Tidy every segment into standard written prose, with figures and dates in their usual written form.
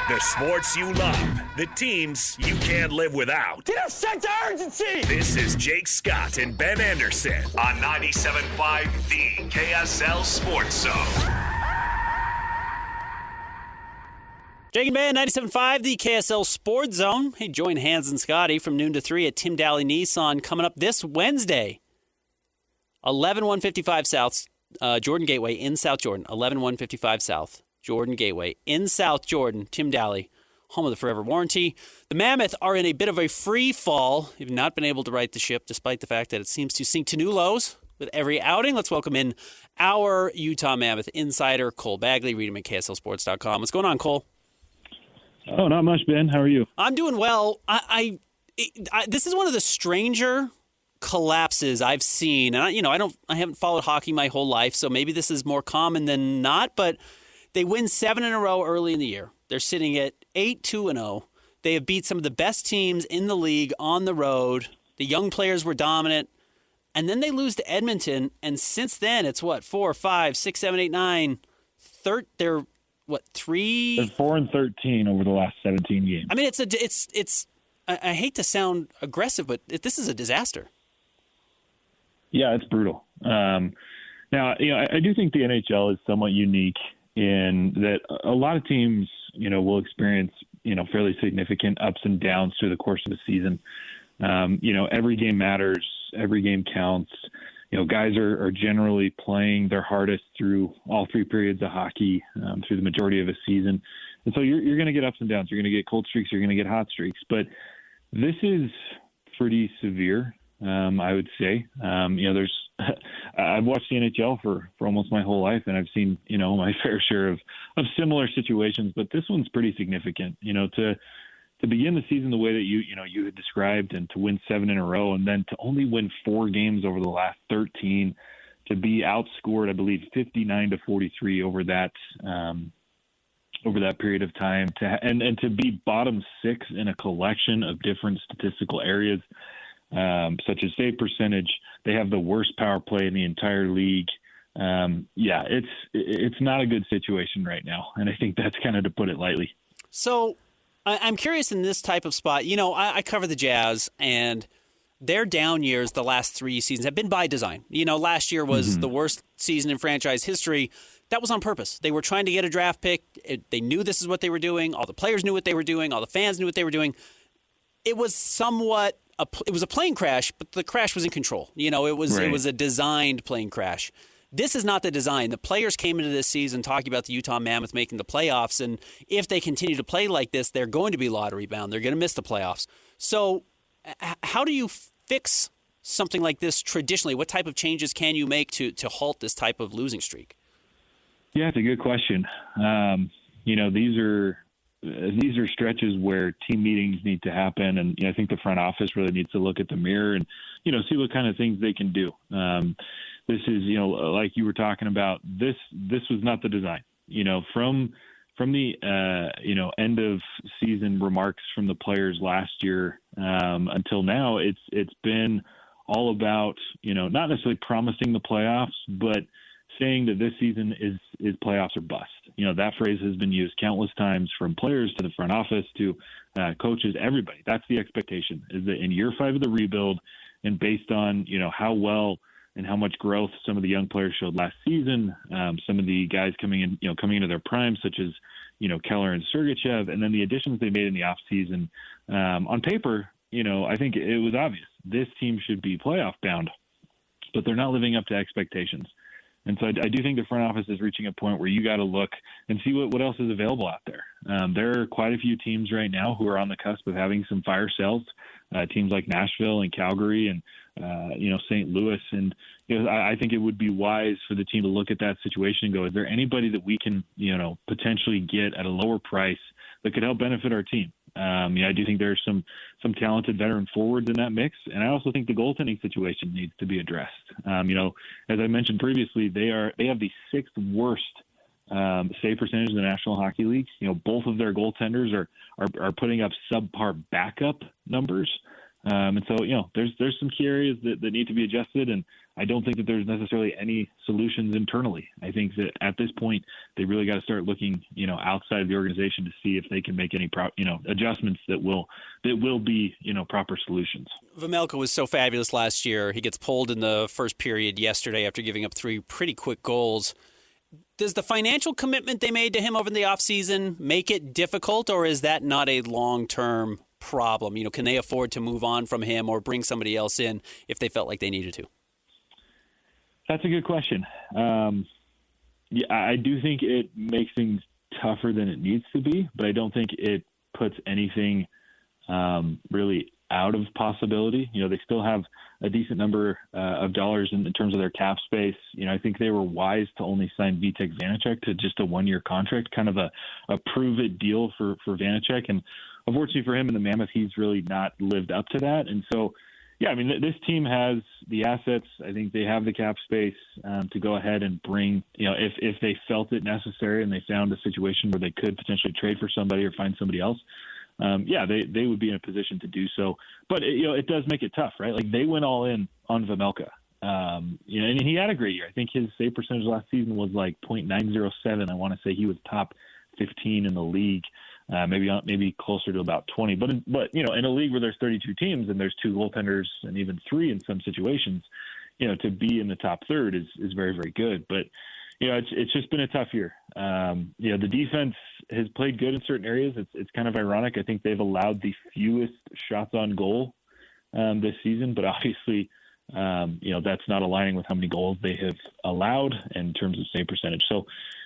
The sports you love, the teams you can't live without. Get a sense of urgency! This is Jake Scott and Ben Anderson on 97.5 The KSL Sports Zone. Jake and Ben, 97.5 The KSL Sports Zone. Hey, join Hans and Scotty from noon to 3 at Tim Daly Nissan coming up this Wednesday. 11155 South, Jordan Gateway in South Jordan. 11155 South. Jordan Gateway in South Jordan, Tim Daly, home of the Forever Warranty. The Mammoth are in a bit of a free fall. They've not been able to right the ship, despite the fact that it seems to sink to new lows with every outing. Let's welcome in our Utah Mammoth Insider, Cole Bagley. Read him at KSLSports.com. What's going on, Cole? Oh, not much, Ben. How are you? I'm doing well. This is one of the stranger collapses I've seen. And I haven't followed hockey my whole life, so maybe this is more common than not, but they win 7 in a row early in the year. They're sitting at 8-2-0. They have beat some of the best teams in the league on the road. The young players were dominant. And then they lose to Edmonton. And since then, it's 4, 5, 6, 7, 8, 9. They're 3? They're 4-13 over the last 17 games. I mean, it's. I hate to sound aggressive, but this is a disaster. Yeah, it's brutal. Now, I do think the NHL is somewhat unique in that a lot of teams, will experience, fairly significant ups and downs through the course of the season. Every game matters. Every game counts. Guys are generally playing their hardest through all 3 periods of hockey through the majority of a season. And so you're going to get ups and downs. You're going to get cold streaks. You're going to get hot streaks. But this is pretty severe, I would say. I've watched the NHL for almost my whole life, and I've seen, my fair share of similar situations. But this one's pretty significant, to begin the season the way that you had described, and to win 7 in a row, and then to only win 4 games over the last 13, to be outscored, I believe, 59-43 over that period of time, and to be bottom 6 in a collection of different statistical areas, such as save percentage. They have the worst power play in the entire league. It's not a good situation right now, and I think that's kind of to put it lightly. So I'm curious in this type of spot. I cover the Jazz, and their down years the last 3 seasons have been by design. Last year was the worst season in franchise history. That was on purpose. They were trying to get a draft pick. They knew this is what they were doing. All the players knew what they were doing. All the fans knew what they were doing. It was somewhat it was a plane crash, but the crash was in control. It was a designed plane crash. This is not the design. The players came into this season talking about the Utah Mammoth making the playoffs, and if they continue to play like this, they're going to be lottery bound. They're going to miss the playoffs. So how do you fix something like this traditionally? What type of changes can you make to halt this type of losing streak? Yeah, it's a good question. These are stretches where team meetings need to happen, and I think the front office really needs to look at the mirror and see what kind of things they can do. This is like you were talking about. This was not the design. From the end of season remarks from the players last year until now, it's been all about not necessarily promising the playoffs, but saying that this season is playoffs or bust. That phrase has been used countless times from players to the front office to coaches, everybody. That's the expectation, is that in year 5 of the rebuild, and based on, how well and how much growth some of the young players showed last season, some of the guys coming into their prime, such as, Keller and Sergachev, and then the additions they made in the offseason, on paper, I think it was obvious this team should be playoff bound, but they're not living up to expectations. And so I do think the front office is reaching a point where you got to look and see what else is available out there. There are quite a few teams right now who are on the cusp of having some fire sales, teams like Nashville and Calgary and, St. Louis. And I think it would be wise for the team to look at that situation and go, is there anybody that we can, potentially get at a lower price that could help benefit our team? I do think there's some talented veteran forwards in that mix, and I also think the goaltending situation needs to be addressed. As I mentioned previously, they have the 6th worst save percentage in the National Hockey League. Both of their goaltenders are putting up subpar backup numbers, and so there's some key areas that need to be adjusted, and I don't think that there's necessarily any solutions internally. I think that at this point, they really got to start looking, outside of the organization to see if they can make any, adjustments that will be, proper solutions. Vejmelka was so fabulous last year. He gets pulled in the first period yesterday after giving up 3 pretty quick goals. Does the financial commitment they made to him over the offseason make it difficult, or is that not a long-term problem? Can they afford to move on from him or bring somebody else in if they felt like they needed to? That's a good question. I do think it makes things tougher than it needs to be, but I don't think it puts anything really out of possibility. They still have a decent number of dollars in terms of their cap space. I think they were wise to only sign Vitek Vanacek to just a 1-year contract, kind of a prove-it deal for Vanacek. And unfortunately for him in the Mammoth, he's really not lived up to that. And so, this team has the assets. I think they have the cap space to go ahead and bring, if they felt it necessary and they found a situation where they could potentially trade for somebody or find somebody else, they would be in a position to do so. But, it does make it tough, right? Like, they went all in on Vejmelka. And he had a great year. I think his save percentage last season was like .907. I want to say he was top 15 in the league. Maybe closer to about 20, but in a league where there's 32 teams and there's 2 goaltenders and even 3 in some situations, to be in the top third is very, very good. But it's just been a tough year. The defense has played good in certain areas. It's kind of ironic. I think they've allowed the fewest shots on goal this season, but obviously that's not aligning with how many goals they have allowed in terms of save percentage. So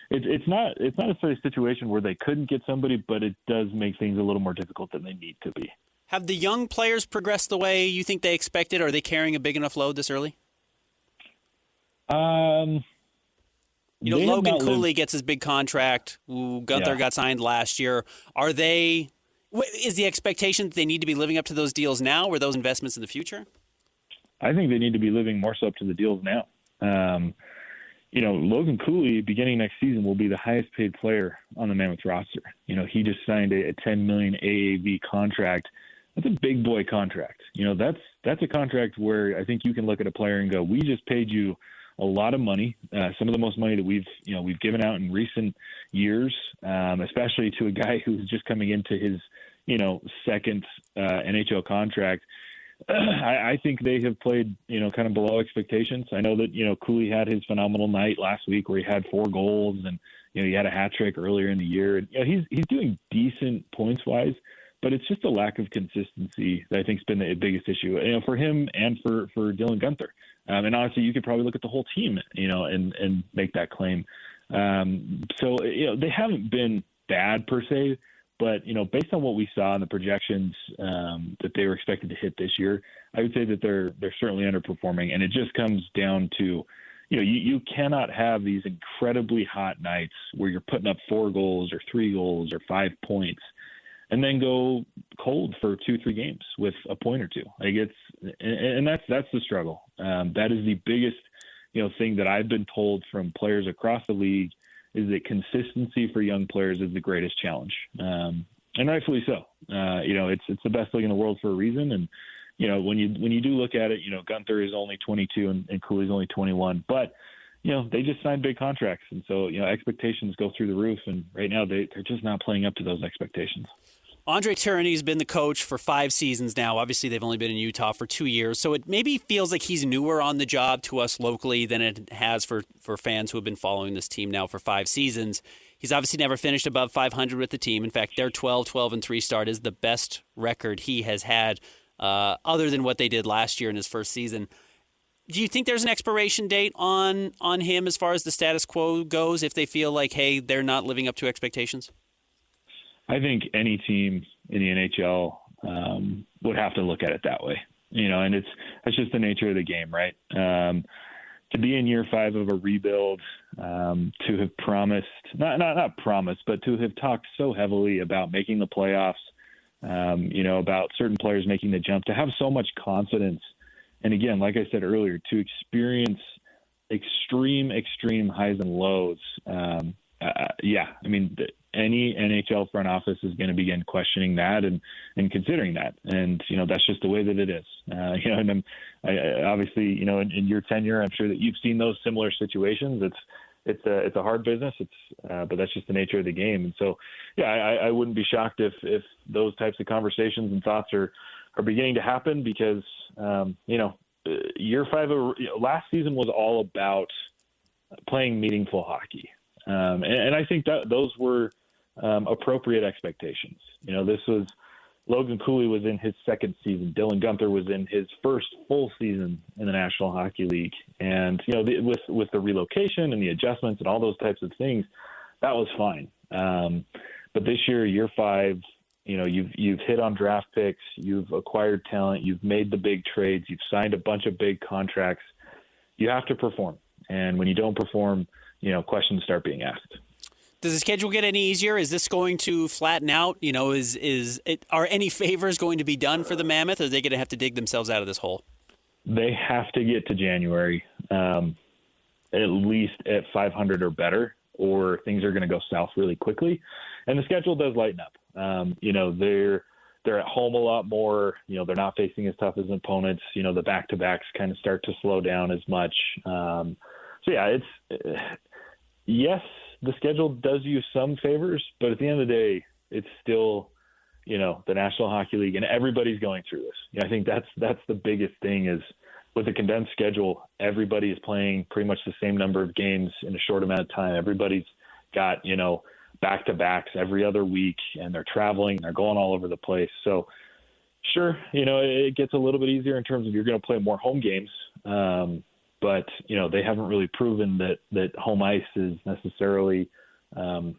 it's not necessarily a situation where they couldn't get somebody, but it does make things a little more difficult than they need to be. Have the young players progressed the way you think they expected? Are they carrying a big enough load this early? Logan Cooley gets his big contract. Gunther got signed last year. Is the expectation that they need to be living up to those deals now, or those investments in the future? I think they need to be living more so up to the deals now. Logan Cooley, beginning next season, will be the highest paid player on the Mammoth roster. He just signed a $10 million AAV contract. That's a big boy contract. That's a contract where I think you can look at a player and go, we just paid you a lot of money, some of the most money that we've given out in recent years, especially to a guy who's just coming into his, second NHL contract. I think they have played, kind of below expectations. I know that, Cooley had his phenomenal night last week where he had 4 goals and, he had a hat trick earlier in the year. And, he's doing decent points wise, but it's just a lack of consistency that I think has been the biggest issue, for him and for Dylan Gunther. And honestly, you could probably look at the whole team, and make that claim. So they haven't been bad per se, but, based on what we saw in the projections that they were expected to hit this year, I would say that they're certainly underperforming. And it just comes down to, you cannot have these incredibly hot nights where you're putting up 4 goals or 3 goals or 5 points and then go cold for 2-3 games with a point or 2. That's the struggle. That is the biggest, thing that I've been told from players across the league, is that consistency for young players is the greatest challenge. And rightfully so. It's the best league in the world for a reason. And, when you do look at it, Gunther is only 22 and Cooley's only 21, but, they just signed big contracts. And so, expectations go through the roof. And right now they're just not playing up to those expectations. Andre Tyranny's been the coach for 5 seasons now. Obviously, they've only been in Utah for 2 years, so it maybe feels like he's newer on the job to us locally than it has for fans who have been following this team now for 5 seasons. He's obviously never finished above 500 with the team. In fact, their 12-12-3 start is the best record he has had, other than what they did last year in his first season. Do you think there's an expiration date on him as far as the status quo goes, if they feel like, hey, they're not living up to expectations? I think any team in the NHL would have to look at it that way, and that's just the nature of the game, right? To be in year 5 of a rebuild, to have promised, not promised, but to have talked so heavily about making the playoffs, about certain players making the jump, to have so much confidence. And again, like I said earlier, to experience extreme highs and lows. Any NHL KSL front office is going to begin questioning that and considering that. And, that's just the way that it is. And obviously, in your tenure, I'm sure that you've seen those similar situations. It's a hard business. But that's just the nature of the game. And so, I wouldn't be shocked if those types of conversations and thoughts are beginning to happen because, year 5 last season was all about playing meaningful hockey. And I think that those were appropriate expectations. This was Logan Cooley was in his second season. Dylan Gunther was in his first full season in the National Hockey League. And, with the relocation and the adjustments and all those types of things, that was fine. But this year 5, you've hit on draft picks, you've acquired talent, you've made the big trades, you've signed a bunch of big contracts. You have to perform. And when you don't perform, questions start being asked. Does the schedule get any easier? Is this going to flatten out? Are any favors going to be done for the Mammoth, or are they going to have to dig themselves out of this hole? They have to get to January, at least at 500 or better, or things are going to go south really quickly. And the schedule does lighten up. They're at home a lot more. They're not facing as tough as opponents. The back-to-backs kind of start to slow down as much. Yes, the schedule does you some favors, but at the end of the day, it's still, the National Hockey League, and everybody's going through this. I think that's the biggest thing is with a condensed schedule, everybody is playing pretty much the same number of games in a short amount of time. Everybody's got, back-to-backs every other week, and they're traveling, they're going all over the place. So sure, it gets a little bit easier in terms of you're going to play more home games. But, they haven't really proven that home ice is necessarily, a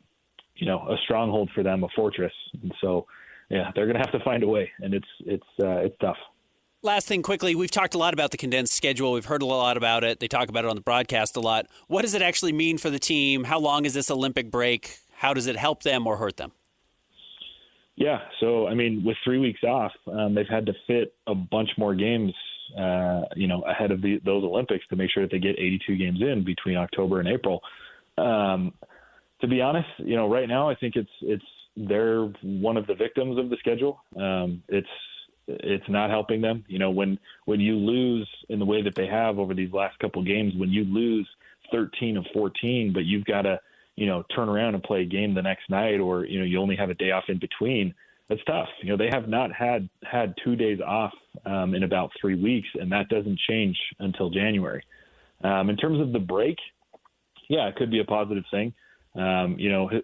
stronghold for them, a fortress. And so, they're going to have to find a way, and it's tough. Last thing quickly, we've talked a lot about the condensed schedule. We've heard a lot about it. They talk about it on the broadcast a lot. What does it actually mean for the team? How long is this Olympic break? How does it help them or hurt them? Yeah, so, with 3 weeks off, they've had to fit a bunch more games ahead of those Olympics to make sure that they get 82 games in between October and April. To be honest, right now I think they're one of the victims of the schedule. It's not helping them. When you lose in the way that they have over these last couple games, when you lose 13 of 14, but you've got to turn around and play a game the next night, or you only have a day off in between. That's tough. They have not had 2 days off in about 3 weeks, and that doesn't change until January. In terms of the break, it could be a positive thing.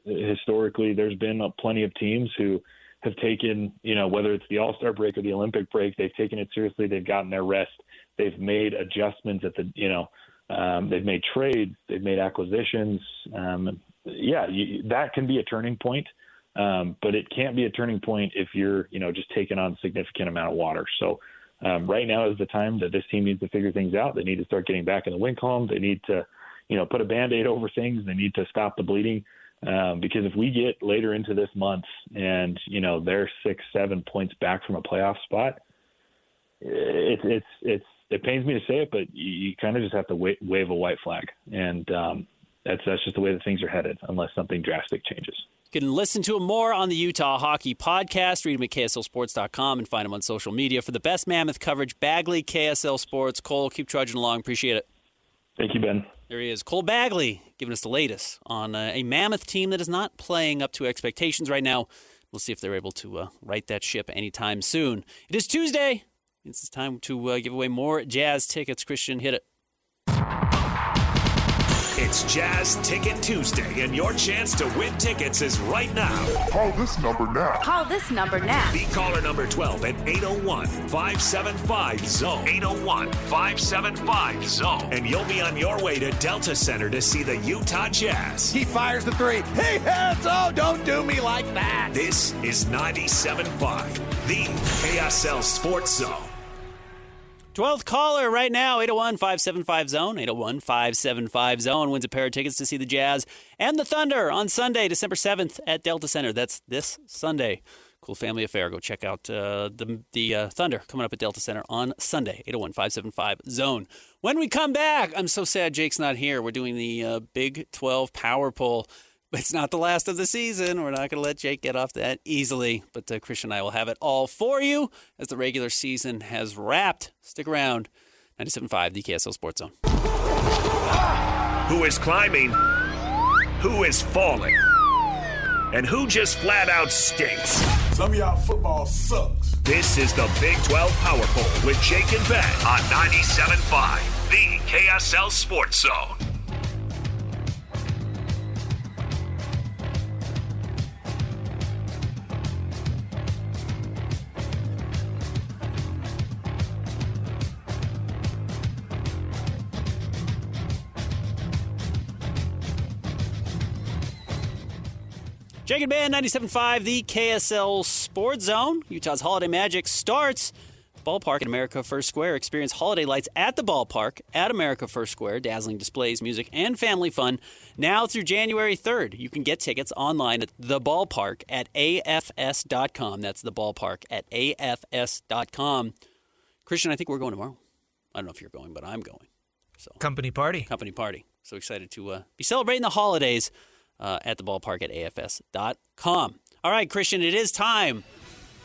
Historically, there's been plenty of teams who have taken, whether it's the All-Star break or the Olympic break, they've taken it seriously. They've gotten their rest. They've made adjustments they've made trades, they've made acquisitions. That can be a turning point. But it can't be a turning point if you're, just taking on a significant amount of water. So right now is the time that this team needs to figure things out. They need to start getting back in the win column. They need to, put a Band-Aid over things. They need to stop the bleeding. Because if we get later into this month and, they're 6-7 points back from a playoff spot, it pains me to say it, but you kind of just have to wave a white flag. And that's just the way that things are headed unless something drastic changes. You can listen to him more on the Utah Hockey Podcast. Read him at KSLSports.com and find him on social media. For the best Mammoth coverage, Bagley, KSL Sports. Cole, keep trudging along. Appreciate it. Thank you, Ben. There he is, Cole Bagley, giving us the latest on a Mammoth team that is not playing up to expectations right now. We'll see if they're able to right that ship anytime soon. It is Tuesday. It's time to give away more Jazz tickets. Christian, hit it. It's Jazz Ticket Tuesday, and your chance to win tickets is right now. Call this number now. Call this number now. Be caller number 12 at 801-575-ZONE. 801-575-ZONE. And you'll be on your way to Delta Center to see the Utah Jazz. He fires the three. He hits. Oh, don't do me like that. This is 97.5, the KSL Sports Zone. 12th caller right now, 801-575-ZONE. 801-575-ZONE wins a pair of tickets to see the Jazz and the Thunder on Sunday, December 7th at Delta Center. That's this Sunday. Cool family affair. Go check out the Thunder coming up at Delta Center on Sunday, 801-575-ZONE. When we come back, I'm so sad Jake's not here. We're doing the Big 12 Power Poll. It's not the last of the season. We're not going to let Jake get off that easily. But Christian and I will have it all for you as the regular season has wrapped. Stick around. 97.5, the KSL Sports Zone. Who is climbing? Who is falling? And who just flat out stinks? Some of y'all football sucks. This is the Big 12 Power Poll with Jake and Ben on 97.5, the KSL Sports Zone. Jake and Ben, 97.5, the KSL Sports Zone. Utah's Holiday Magic starts. Ballpark at America First Square. Experience holiday lights at the ballpark at America First Square. Dazzling displays, music, and family fun. Now through January 3rd. You can get tickets online at the ballpark at afs.com. That's the ballpark at afs.com. Christian, I think we're going tomorrow. I don't know if you're going, but I'm going. So Company party. So excited to be celebrating the holidays at the ballpark at afs.com. All right, Christian, it is time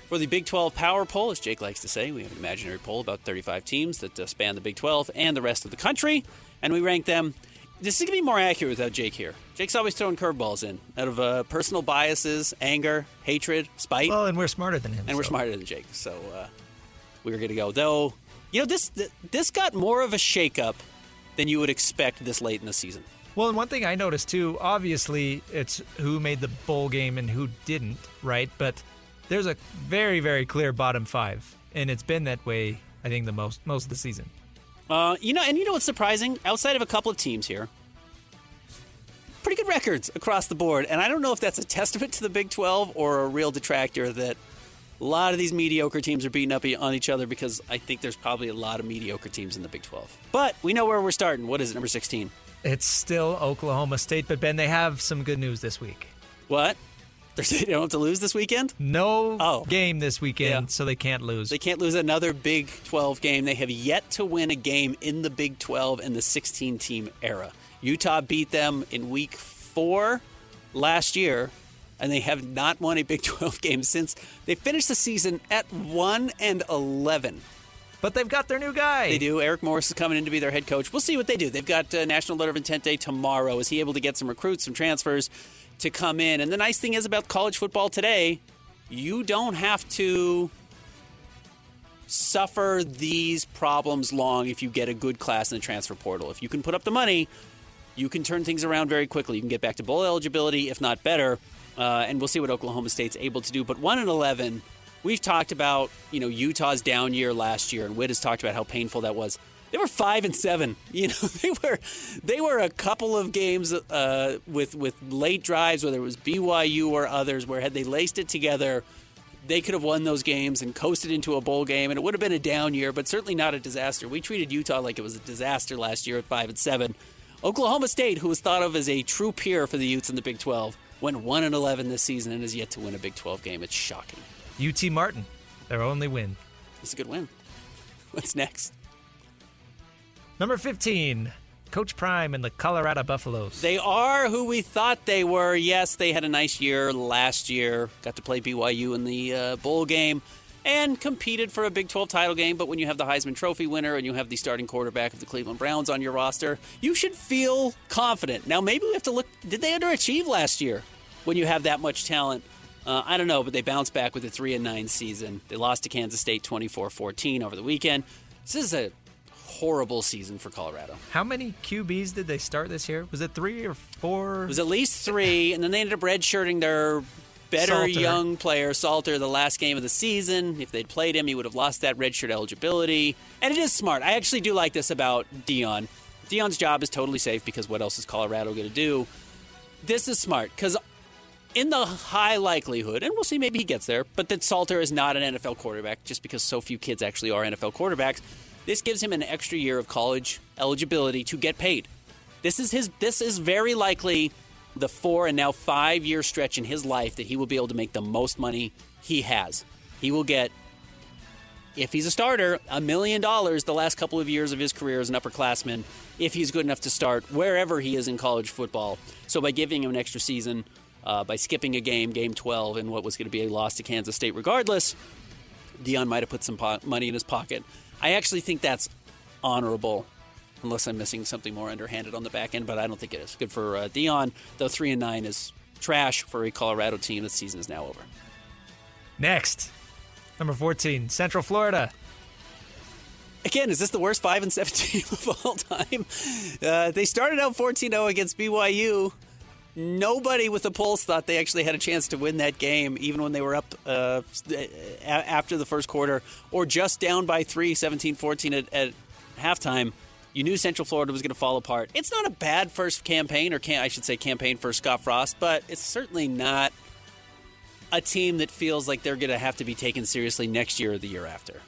for the Big 12 Power Poll. As Jake likes to say, we have an imaginary poll about 35 teams that span the Big 12 and the rest of the country, and we rank them. This is going to be more accurate without Jake here. Jake's always throwing curveballs in out of personal biases, anger, hatred, spite. Well, and we're smarter than him. And we're smarter than Jake, so we're going to go. Though, you know, this got more of a shakeup than you would expect this late in the season. Well, and one thing I noticed, too, obviously, it's who made the bowl game and who didn't, right? But there's a very, very clear bottom five, and it's been that way, I think, the most of the season. You know what's surprising? Outside of a couple of teams here, pretty good records across the board. And I don't know if that's a testament to the Big 12 or a real detractor that a lot of these mediocre teams are beating up on each other, because I think there's probably a lot of mediocre teams in the Big 12. But we know where we're starting. What is it, number 16? It's still Oklahoma State, but Ben, they have some good news this week. What? They don't have to lose this weekend? No game this weekend, so they can't lose. They can't lose another Big 12 game. They have yet to win a game in the Big 12 in the 16-team era. Utah beat them in Week 4 last year, and they have not won a Big 12 game since. They finished the season at 1-11. But they've got their new guy. They do. Eric Morris is coming in to be their head coach. We'll see what they do. They've got National Letter of Intent Day tomorrow. Is he able to get some recruits, some transfers to come in? And the nice thing is about college football today, you don't have to suffer these problems long if you get a good class in the transfer portal. If you can put up the money, you can turn things around very quickly. You can get back to bowl eligibility, if not better. And we'll see what Oklahoma State's able to do. But 1-11... We've talked about, Utah's down year last year, and Witt has talked about how painful that was. They were 5-7. They were a couple of games with late drives, whether it was BYU or others, where had they laced it together, they could have won those games and coasted into a bowl game, and it would have been a down year, but certainly not a disaster. We treated Utah like it was a disaster last year at 5-7. Oklahoma State, who was thought of as a true peer for the Utes in the Big 12, went 1-11 this season and is yet to win a Big 12 game. It's shocking. UT Martin, their only win. It's a good win. What's next? Number 15, Coach Prime and the Colorado Buffaloes. They are who we thought they were. Yes, they had a nice year last year. Got to play BYU in the bowl game and competed for a Big 12 title game. But when you have the Heisman Trophy winner and you have the starting quarterback of the Cleveland Browns on your roster, you should feel confident. Now, maybe we have to look, did they underachieve last year when you have that much talent? I don't know, but they bounced back with a 3-9 season. They lost to Kansas State 24-14 over the weekend. This is a horrible season for Colorado. How many QBs did they start this year? Was it 3 or 4? It was at least 3, and then they ended up redshirting their better young player, Salter, the last game of the season. If they'd played him, he would have lost that redshirt eligibility. And it is smart. I actually do like this about Deion. Deion's job is totally safe because what else is Colorado going to do? This is smart because in the high likelihood, and we'll see, maybe he gets there, but that Salter is not an NFL quarterback just because so few kids actually are NFL quarterbacks. This gives him an extra year of college eligibility to get paid. This is very likely the 4 and now 5 year stretch in his life that he will be able to make the most money he has. He will get if he's a starter, $1 million the last couple of years of his career as an upperclassman, if he's good enough to start wherever he is in college football. So by giving him an extra season, by skipping a game 12, and what was going to be a loss to Kansas State regardless, Deion might have put some money in his pocket. I actually think that's honorable, unless I'm missing something more underhanded on the back end, but I don't think it is. Good for Deion, though 3-9 is trash for a Colorado team. The season is now over. Next, number 14, Central Florida. Again, is this the worst 5-7 team of all time? They started out 14-0 against BYU. Nobody with a pulse thought they actually had a chance to win that game, even when they were up after the first quarter, or just down by 3, 17-14 at halftime. You knew Central Florida was going to fall apart. It's not a bad first campaign, or I should say campaign for Scott Frost, but it's certainly not a team that feels like they're going to have to be taken seriously next year or the year after.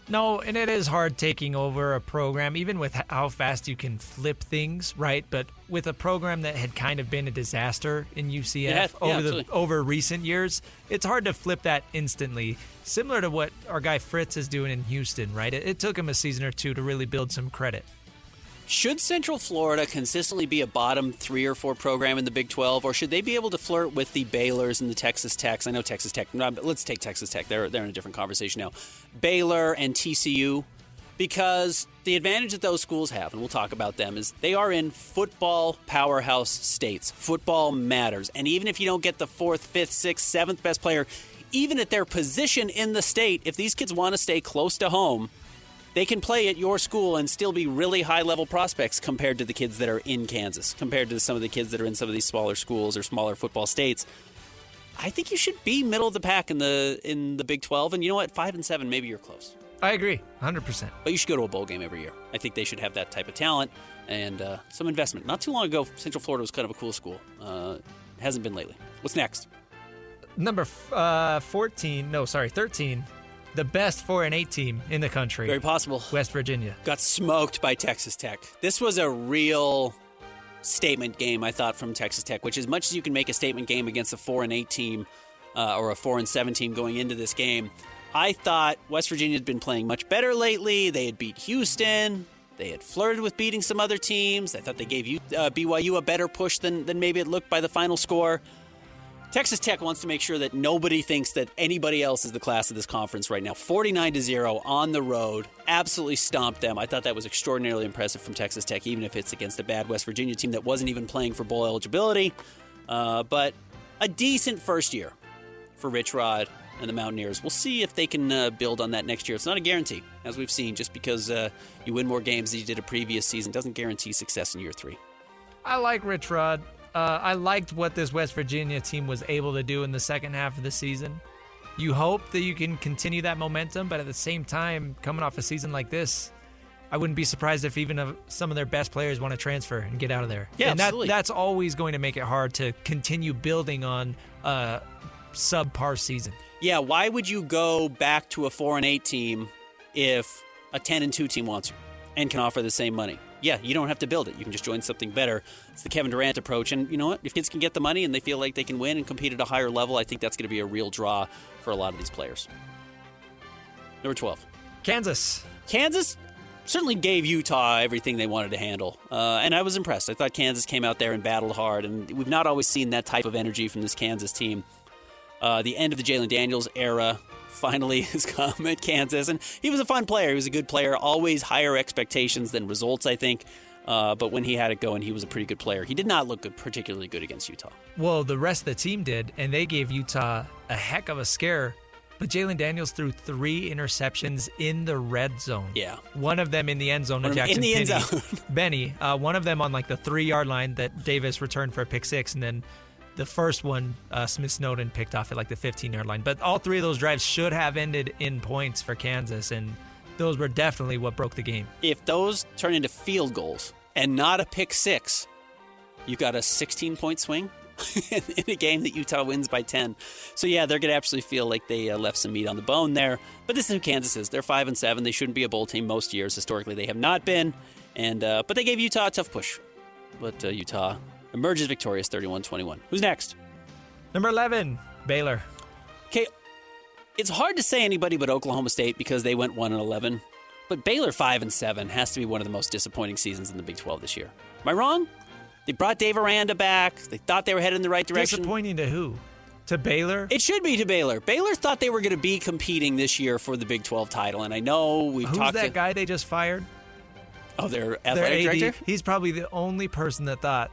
No, and it is hard taking over a program, even with how fast you can flip things, right? But with a program that had kind of been a disaster in UCF over recent years, it's hard to flip that instantly. Similar to what our guy Fritz is doing in Houston, right? It took him a season or two to really build some credit. Should Central Florida consistently be a bottom 3 or 4 program in the Big 12, or should they be able to flirt with the Baylors and the Texas Techs? I know Texas Tech, but let's take Texas Tech. They're in a different conversation now. Baylor and TCU, because the advantage that those schools have, and we'll talk about them, is they are in football powerhouse states. Football matters. And even if you don't get the 4th, 5th, 6th, 7th best player, even at their position in the state, if these kids want to stay close to home, they can play at your school and still be really high-level prospects compared to the kids that are in Kansas, compared to some of the kids that are in some of these smaller schools or smaller football states. I think you should be middle of the pack in the Big 12. And you know what? 5-7, maybe you're close. I agree, 100%. But you should go to a bowl game every year. I think they should have that type of talent and some investment. Not too long ago, Central Florida was kind of a cool school. Hasn't been lately. What's next? Number 13. The best 4-8 team in the country. Very possible. West Virginia. Got smoked by Texas Tech. This was a real statement game, I thought, from Texas Tech, which as much as you can make a statement game against a 4-8 team or a 4-7 team going into this game, I thought West Virginia had been playing much better lately. They had beat Houston. They had flirted with beating some other teams. I thought they gave BYU a better push than maybe it looked by the final score. Texas Tech wants to make sure that nobody thinks that anybody else is the class of this conference right now. 49-0 on the road. Absolutely stomped them. I thought that was extraordinarily impressive from Texas Tech, even if it's against a bad West Virginia team that wasn't even playing for bowl eligibility. But a decent first year for Rich Rod and the Mountaineers. We'll see if they can build on that next year. It's not a guarantee, as we've seen. Just because you win more games than you did a previous season doesn't guarantee success in year 3. I like Rich Rod. I liked what this West Virginia team was able to do in the second half of the season. You hope that you can continue that momentum, but at the same time, coming off a season like this, I wouldn't be surprised if even some of their best players want to transfer and get out of there. Yeah, and absolutely. That's always going to make it hard to continue building on a subpar season. Yeah, why would you go back to a 4-8 team if a 10-2 team wants you and can offer the same money? Yeah, you don't have to build it. You can just join something better. It's the Kevin Durant approach. And you know what? If kids can get the money and they feel like they can win and compete at a higher level, I think that's going to be a real draw for a lot of these players. Number 12. Kansas certainly gave Utah everything they wanted to handle. And I was impressed. I thought Kansas came out there and battled hard. And we've not always seen that type of energy from this Kansas team. The end of the Jalen Daniels era finally has come at Kansas. And he was a fun player. He was a good player. Always higher expectations than results, I think. But when he had it going, he was a pretty good player. He did not look particularly good against Utah. Well, the rest of the team did, and they gave Utah a heck of a scare. But Jalen Daniels threw 3 interceptions in the red zone. Yeah. One of them in the end zone to Jackson in the end zone. Benny. One of them on like the 3-yard line that Davis returned for a pick 6, and then the first one, Smith Snowden picked off at like the 15-yard line. But all 3 of those drives should have ended in points for Kansas, and those were definitely what broke the game. If those turn into field goals and not a pick 6, you've got a 16-point swing in a game that Utah wins by 10. So, yeah, they're going to absolutely feel like they left some meat on the bone there. But this is who Kansas is. They're 5-7. They shouldn't be a bowl team most years. Historically, they have not been. And but they gave Utah a tough push. But Utah emerges victorious 31-21. Who's next? Number 11, Baylor. Okay, It's hard to say anybody but Oklahoma State because they went 1-11. But Baylor 5-7 has to be one of the most disappointing seasons in the Big 12 this year. Am I wrong? They brought Dave Aranda back. They thought they were headed in the right direction. Disappointing to who? To Baylor? It should be to Baylor. Baylor thought they were going to be competing this year for the Big 12 title, and I know we've Who's talked that to... guy they just fired? Oh, their Their athletic AD. director? He's probably the only person that thought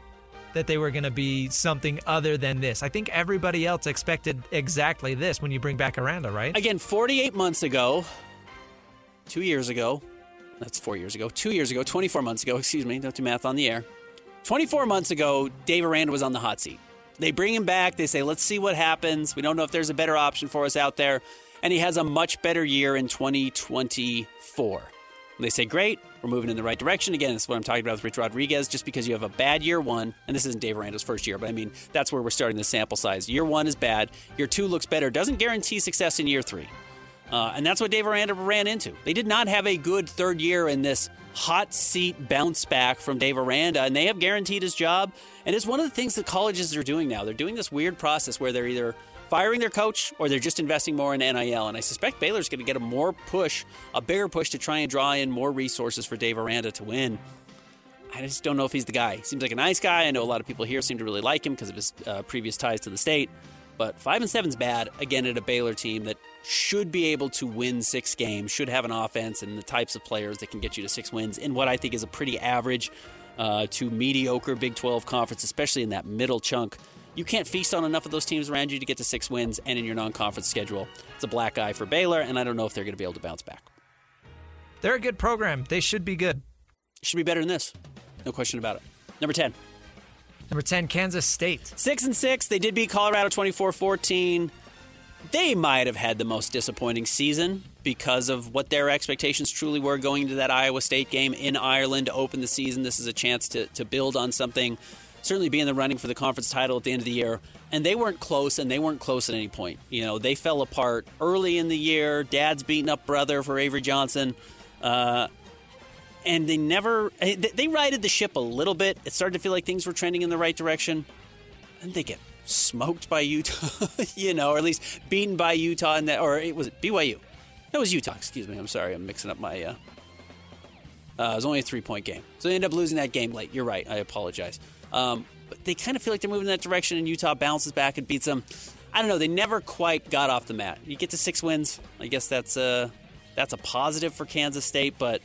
that they were going to be something other than this. I think everybody else expected exactly this when you bring back Aranda, right? Again, 48 months ago, 2 years ago, that's 4 years ago, 2 years ago, 24 months ago, excuse me, don't do math on the air. 24 months ago, Dave Aranda was on the hot seat. They bring him back. They say, let's see what happens. We don't know if there's a better option for us out there. And he has a much better year in 2024. And they say, great, we're moving in the right direction. Again, this is what I'm talking about with Rich Rodriguez. Just because you have a bad year one, and this isn't Dave Aranda's first year, but I mean, that's where we're starting the sample size. Year one is bad. Year two looks better. Doesn't guarantee success in year three. And that's what Dave Aranda ran into. They did not have a good third year in this hot seat bounce back from Dave Aranda, and they have guaranteed his job. And it's one of the things that colleges are doing now. They're doing this weird process where they're either firing their coach or they're just investing more in NIL. And I suspect Baylor's going to get a bigger push to try and draw in more resources for Dave Aranda to win. I just don't know if he's the guy. He seems like a nice guy. I know a lot of people here seem to really like him because of his previous ties to the state. But 5-7's bad, again, at a Baylor team that should be able to win 6 games, should have an offense and the types of players that can get you to 6 wins in what I think is a pretty average to mediocre Big 12 conference, especially in that middle chunk. You can't feast on enough of those teams around you to get to 6 wins, and in your non-conference schedule, it's a black eye for Baylor, and I don't know if they're going to be able to bounce back. They're a good program. They should be good. Should be better than this. No question about it. Number 10. Number 10, Kansas State. 6-6. They did beat Colorado 24-14. They might have had the most disappointing season because of what their expectations truly were going into that Iowa State game in Ireland to open the season. This is a chance to build on something, certainly be in the running for the conference title at the end of the year. And they weren't close, and they weren't close at any point. You know, they fell apart early in the year. Dad's beating up brother for Avery Johnson. And they righted the ship a little bit. It started to feel like things were trending in the right direction. And they get smoked by Utah, or at least beaten by Utah. Or was it BYU? That was Utah, excuse me. I'm sorry, I'm mixing up my... it was only a 3-point game. So they ended up losing that game late. You're right, I apologize. But they kind of feel like they're moving in that direction, and Utah bounces back and beats them. I don't know, they never quite got off the mat. You get to 6 wins, I guess that's a positive for Kansas State, but...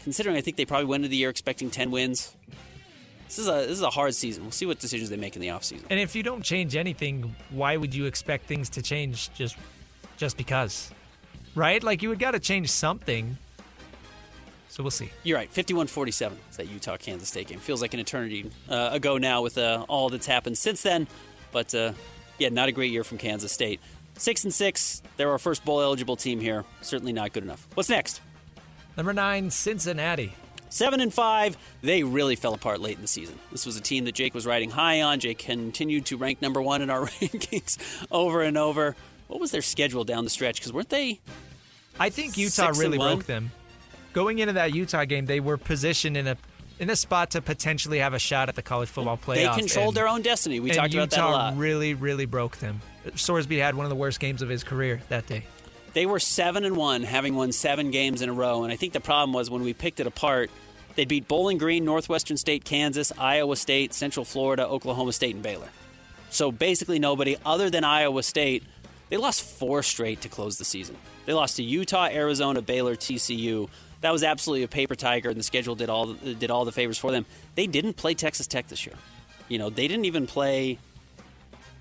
considering I think they probably went into the year expecting 10 wins, this is a hard season. We'll see what decisions they make in the offseason. And if you don't change anything, why would you expect things to change just because? Right? Like, you would got to change something. So we'll see. You're right. 51-47 is that Utah-Kansas State game. Feels like an eternity ago now with all that's happened since then. But, not a great year from Kansas State. 6-6. They're our first bowl-eligible team here. Certainly not good enough. What's next? Number 9, Cincinnati. 7-5. They really fell apart late in the season. This was a team that Jake was riding high on. Jake continued to rank number 1 in our rankings over and over. What was their schedule down the stretch? Because weren't they... I think Utah really broke them. Going into that Utah game, they were positioned in a spot to potentially have a shot at the college football playoff. They controlled their own destiny. We talked about that a lot. Utah really, really broke them. Sorsby had one of the worst games of his career that day. They were 7-1, having won 7 games in a row. And I think the problem was when we picked it apart, they beat Bowling Green, Northwestern State, Kansas, Iowa State, Central Florida, Oklahoma State, and Baylor. So basically nobody other than Iowa State. They lost 4 straight to close the season. They lost to Utah, Arizona, Baylor, TCU. That was absolutely a paper tiger, and the schedule did all the favors for them. They didn't play Texas Tech this year. They didn't even play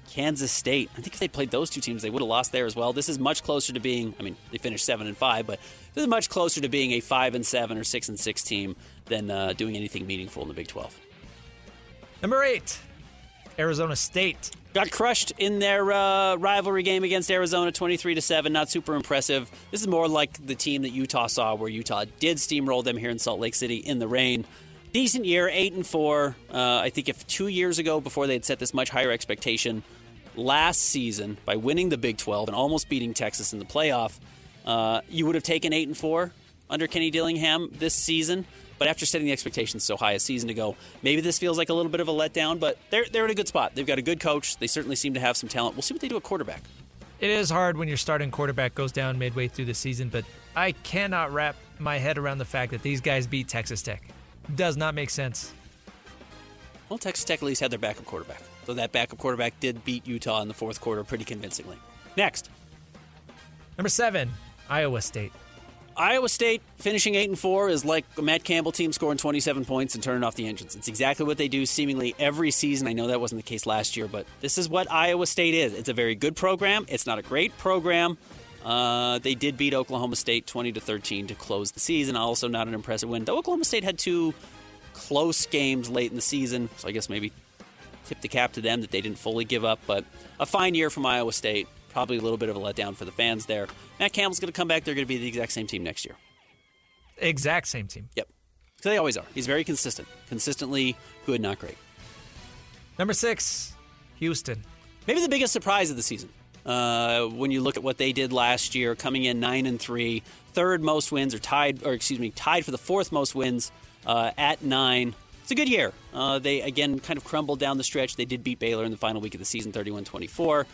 Kansas State. I think if they played those 2 teams, they would have lost there as well. This is much closer to being, they finished 7-5, but this is much closer to being a 5-7 or 6-6 team than doing anything meaningful in the Big 12. Number 8, Arizona State. Got crushed in their rivalry game against Arizona, 23-7. Not super impressive. This is more like the team that Utah saw, where Utah did steamroll them here in Salt Lake City in the rain. Decent year, 8-4. I think if 2 years ago, before they had set this much higher expectation, last season, by winning the Big 12 and almost beating Texas in the playoff, you would have taken 8-4 under Kenny Dillingham this season. But after setting the expectations so high a season ago, maybe this feels like a little bit of a letdown, but they're in a good spot. They've got a good coach. They certainly seem to have some talent. We'll see what they do at quarterback. It is hard when your starting quarterback goes down midway through the season, but I cannot wrap my head around the fact that these guys beat Texas Tech. Does not make sense. Well, Texas Tech at least had their backup quarterback. So that backup quarterback did beat Utah in the fourth quarter pretty convincingly. Next. Number 7, Iowa State. Iowa State finishing 8-4 is like a Matt Campbell team scoring 27 points and turning off the engines. It's exactly what they do seemingly every season. I know that wasn't the case last year, but this is what Iowa State is. It's a very good program. It's not a great program. They did beat Oklahoma State 20-13 to close the season. Also not an impressive win. Though Oklahoma State had 2 close games late in the season, so I guess maybe tip the cap to them that they didn't fully give up. But a fine year from Iowa State. Probably a little bit of a letdown for the fans there. Matt Campbell's going to come back. They're going to be the exact same team next year. Exact same team. Yep. So they always are. He's very consistent. Consistently good, not great. Number 6, Houston. Maybe the biggest surprise of the season. When you look at what they did last year, coming in 9-3, third most wins, tied for the fourth most wins at 9. It's a good year. They, again, kind of crumbled down the stretch. They did beat Baylor in the final week of the season, 31-24.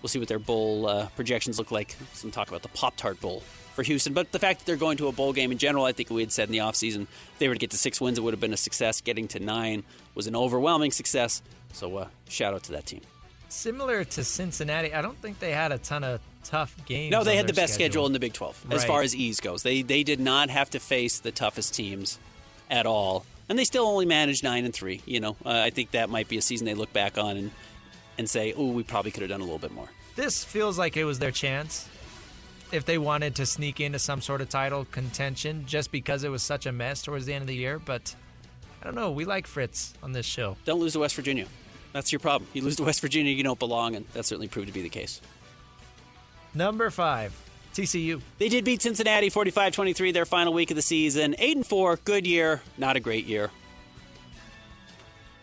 We'll see what their bowl projections look like. Some talk about the Pop-Tart Bowl for Houston. But the fact that they're going to a bowl game in general, I think we had said in the offseason, if they were to get to 6 wins, it would have been a success. Getting to 9 was an overwhelming success. So shout out to that team. Similar to Cincinnati, I don't think they had a ton of tough games. No, they had the best schedule in the Big 12 as Right. far as ease goes. They did not have to face the toughest teams at all. And they still only managed 9-3. I think that might be a season they look back on and say, oh, we probably could have done a little bit more. This feels like it was their chance if they wanted to sneak into some sort of title contention just because it was such a mess towards the end of the year. But I don't know. We like Fritz on this show. Don't lose to West Virginia. That's your problem. You lose to West Virginia, you don't belong, and that certainly proved to be the case. Number 5, TCU. They did beat Cincinnati 45-23 their final week of the season. 8-4, good year, not a great year.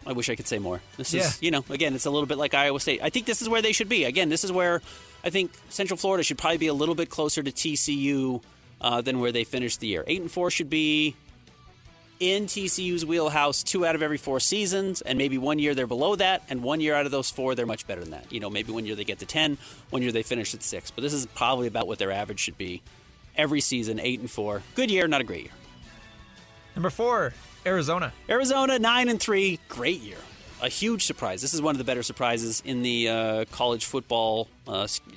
I wish I could say more. This is, again, it's a little bit like Iowa State. I think this is where they should be. Again, this is where I think Central Florida should probably be a little bit closer to TCU than where they finished the year. 8-4 should be in TCU's wheelhouse 2 out of every 4 seasons, and maybe 1 year they're below that, and 1 year out of those 4 they're much better than that. Maybe 1 year they get to 10, 1 year they finish at 6. But this is probably about what their average should be every season, 8-4. Good year, not a great year. Number 4, Arizona. Arizona, 9-3, great year. A huge surprise. This is one of the better surprises in the college football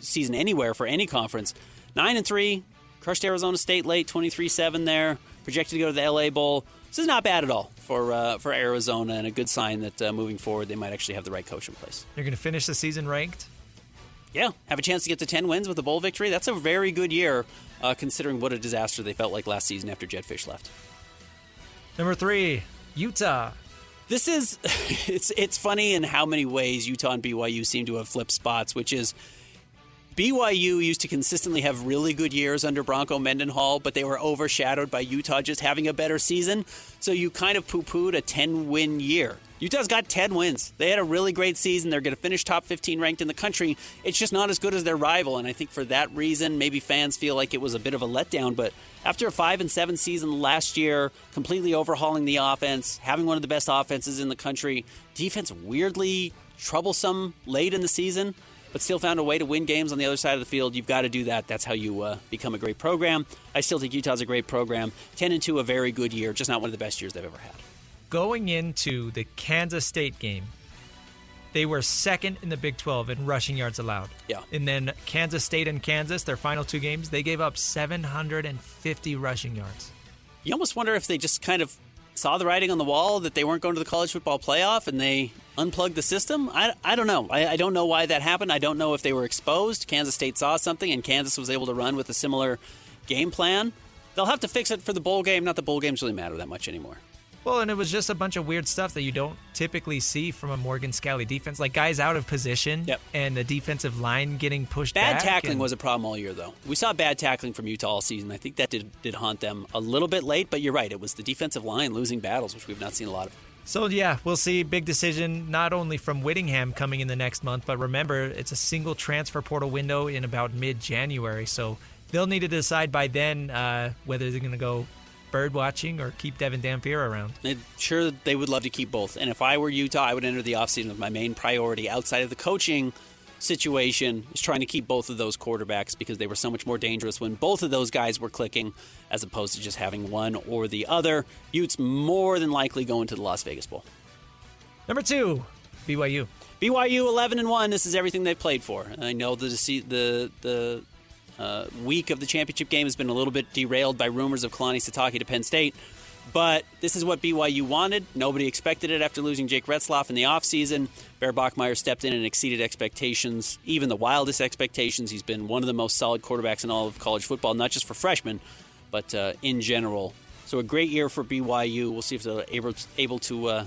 season anywhere for any conference. 9-3, crushed Arizona State late, 23-7 there. Projected to go to the LA Bowl. This is not bad at all for Arizona, and a good sign that moving forward they might actually have the right coach in place. You're going to finish the season ranked? Yeah, have a chance to get to 10 wins with a bowl victory. That's a very good year, considering what a disaster they felt like last season after Jed Fish left. Number 3, Utah. This is, it's funny in how many ways Utah and BYU seem to have flipped spots, which is BYU used to consistently have really good years under Bronco Mendenhall, but they were overshadowed by Utah just having a better season. So you kind of poo-pooed a 10-win year. Utah's got 10 wins. They had a really great season. They're going to finish top 15 ranked in the country. It's just not as good as their rival, and I think for that reason, maybe fans feel like it was a bit of a letdown. But after a 5-7 season last year, completely overhauling the offense, having one of the best offenses in the country, defense weirdly troublesome late in the season, but still found a way to win games on the other side of the field. You've got to do that. That's how you become a great program. I still think Utah's a great program. 10-2, a very good year, just not one of the best years they've ever had. Going into the Kansas State game, they were second in the Big 12 in rushing yards allowed. Yeah. And then Kansas State and Kansas, their final 2 games, they gave up 750 rushing yards. You almost wonder if they just kind of saw the writing on the wall that they weren't going to the college football playoff and they unplugged the system. I don't know. I don't know why that happened. I don't know if they were exposed. Kansas State saw something and Kansas was able to run with a similar game plan. They'll have to fix it for the bowl game. Not that bowl games really matter that much anymore. Well, and it was just a bunch of weird stuff that you don't typically see from a Morgan Scalley defense, like guys out of position and the defensive line getting pushed back. Bad tackling was a problem all year, though. We saw bad tackling from Utah all season. I think that did haunt them a little bit late, but you're right. It was the defensive line losing battles, which we've not seen a lot of. So, yeah, we'll see. Big decision not only from Whittingham coming in the next month, but remember, it's a single transfer portal window in about mid-January. So they'll need to decide by then whether they're going to go bird watching or keep Devin Dampier around. Sure, they would love to keep both. And if I were Utah, I would enter the offseason with my main priority outside of the coaching situation is trying to keep both of those quarterbacks because they were so much more dangerous when both of those guys were clicking as opposed to just having one or the other. Utes more than likely going to the Las Vegas Bowl. Number 2, BYU. BYU 11-1. This is everything they've played for. I know the week of the championship game has been a little bit derailed by rumors of Kalani Sitake to Penn State, but this is what BYU wanted. Nobody expected it after losing Jake Retzlaff in the offseason. Bear Bachmeier stepped in and exceeded expectations, even the wildest expectations. He's been one of the most solid quarterbacks in all of college football, not just for freshmen, but in general. So a great year for BYU. We'll see if they're able to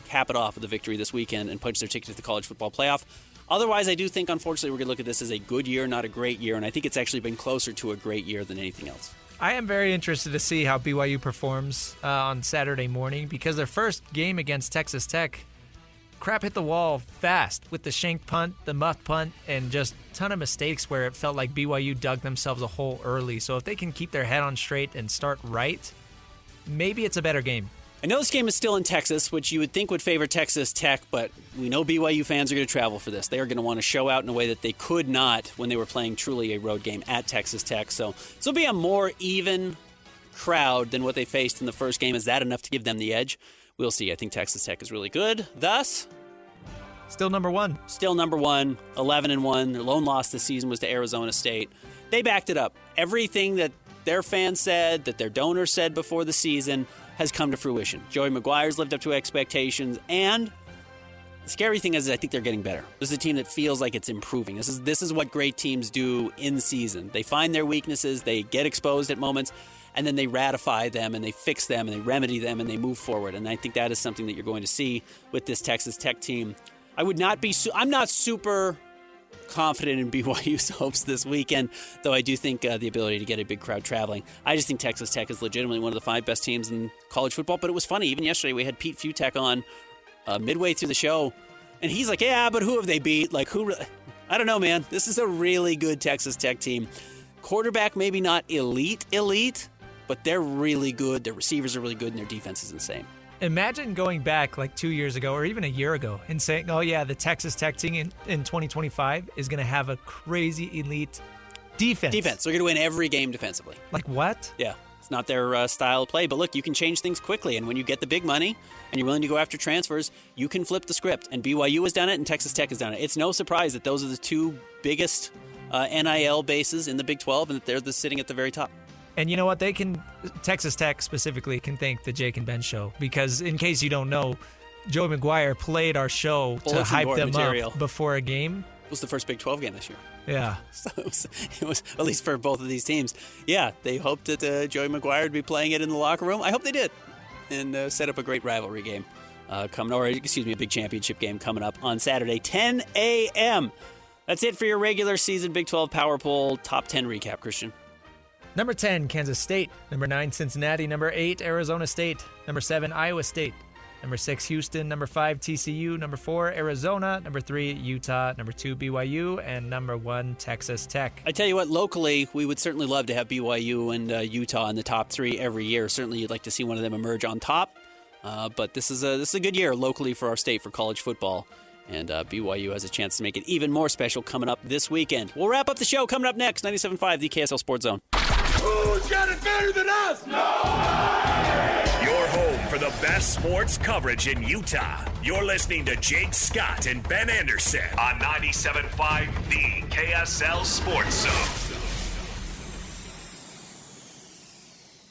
cap it off with a victory this weekend and punch their ticket to the college football playoff. Otherwise, I do think, unfortunately, we're going to look at this as a good year, not a great year, and I think it's actually been closer to a great year than anything else. I am very interested to see how BYU performs on Saturday morning because their first game against Texas Tech, crap hit the wall fast with the shank punt, the muff punt, and just a ton of mistakes where it felt like BYU dug themselves a hole early. So if they can keep their head on straight and start right, maybe it's a better game. I know this game is still in Texas, which you would think would favor Texas Tech, but we know BYU fans are going to travel for this. They are going to want to show out in a way that they could not when they were playing truly a road game at Texas Tech. So this will be a more even crowd than what they faced in the first game. Is that enough to give them the edge? We'll see. I think Texas Tech is really good. Thus, still number 1. Still number 1, 11-1. Their lone loss this season was to Arizona State. They backed it up. Everything that their fans said, that their donors said before the season, has come to fruition. Joey McGuire's lived up to expectations, and the scary thing is I think they're getting better. This is a team that feels like it's improving. This is what great teams do in season. They find their weaknesses, they get exposed at moments, and then they ratify them, and they fix them, and they remedy them, and they move forward. And I think that is something that you're going to see with this Texas Tech team. I'm not super confident in BYU's hopes this weekend, though I do think the ability to get a big crowd traveling. I just think Texas Tech is legitimately one of the 5 best teams in college football. But it was funny, even yesterday we had Pete Futek on midway through the show, and he's like, yeah, but who have they beat? Like, who? I don't know, man. This is a really good Texas Tech team. Quarterback maybe not elite, but they're really good. Their receivers are really good, and their defense is insane. Imagine going back like 2 years ago or even a year ago and saying, oh, yeah, the Texas Tech team in 2025 is going to have a crazy elite defense. They're going to win every game defensively. Like what? Yeah. It's not their style of play. But look, you can change things quickly. And when you get the big money and you're willing to go after transfers, you can flip the script. And BYU has done it and Texas Tech has done it. It's no surprise that those are the 2 biggest NIL bases in the Big 12 and that they're sitting at the very top. And you know what? Texas Tech specifically can thank the Jake and Ben show because in case you don't know, Joey McGuire played our show to hype them up before a game. It was the first Big 12 game this year. Yeah. So it was at least for both of these teams. Yeah, they hoped that Joey McGuire would be playing it in the locker room. I hope they did. And set up a great rivalry game a big championship game coming up on Saturday, 10 a.m. That's it for your regular season Big 12 Power Poll Top 10 recap, Christian. Number 10, Kansas State. Number 9, Cincinnati. Number 8, Arizona State. Number 7, Iowa State. Number 6, Houston. Number 5, TCU. Number 4, Arizona. Number 3, Utah. Number 2, BYU. And number 1, Texas Tech. I tell you what, locally, we would certainly love to have BYU and Utah in the top 3 every year. Certainly you'd like to see one of them emerge on top. But this is a good year locally for our state for college football. And BYU has a chance to make it even more special coming up this weekend. We'll wrap up the show coming up next, 97.5, the KSL Sports Zone. Who's got it better than us? Nobody! Your home for the best sports coverage in Utah. You're listening to Jake Scott and Ben Anderson on 97.5, the KSL Sports Zone.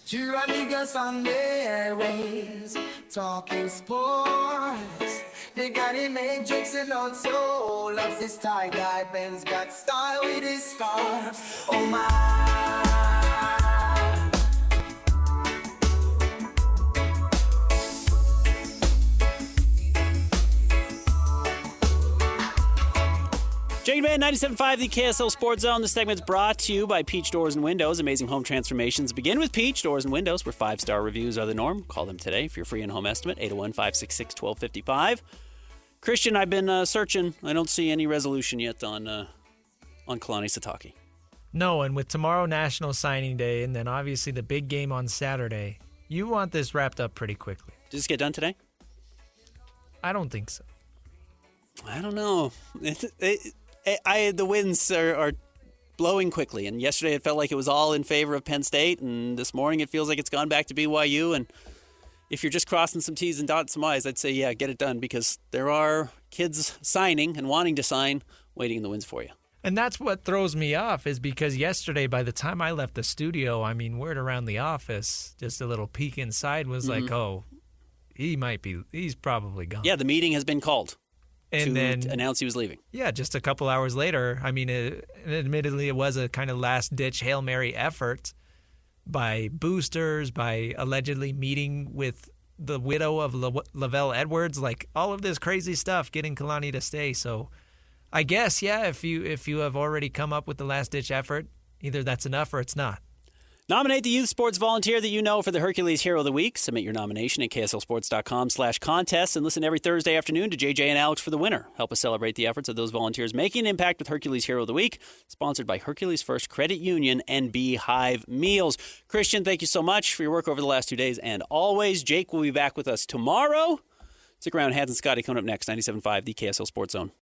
Two niggas on the airways, talking sports. They got him made jokes and also loves his tie-dye. Ben's got style with his scarves. Oh my. Jake Man, 97.5, the KSL Sports Zone. This segment's brought to you by Peach Doors and Windows. Amazing home transformations begin with Peach Doors and Windows, where 5-star reviews are the norm. Call them today for your free in-home estimate, 801-566-1255. Christian, I've been searching. I don't see any resolution yet on Kalani Sitake. No, and with tomorrow National Signing Day and then obviously the big game on Saturday, you want this wrapped up pretty quickly. Did this get done today? I don't think so. I don't know. The winds are blowing quickly, and yesterday it felt like it was all in favor of Penn State, and this morning it feels like it's gone back to BYU. And if you're just crossing some T's and dotting some I's, I'd say, yeah, get it done, because there are kids signing and wanting to sign, waiting in the wings for you. And that's what throws me off, is because yesterday, by the time I left the studio, I mean, word around the office, just a little peek inside was like, oh, he's probably gone. Yeah, the meeting has been called and then announce he was leaving. Yeah, just a couple hours later. I mean, admittedly, it was a kind of last-ditch Hail Mary effort by boosters, by allegedly meeting with the widow of Lavelle Edwards, like all of this crazy stuff, getting Kalani to stay. So I guess, yeah, if you have already come up with the last-ditch effort, either that's enough or it's not. Nominate the youth sports volunteer that you know for the Hercules Hero of the Week. Submit your nomination at kslsports.com/contest and listen every Thursday afternoon to JJ and Alex for the winner. Help us celebrate the efforts of those volunteers making an impact with Hercules Hero of the Week, sponsored by Hercules First Credit Union and Beehive Meals. Christian, thank you so much for your work over the last 2 days, and always. Jake will be back with us tomorrow. Stick around. Hans and Scotty coming up next. 97.5, the KSL Sports Zone.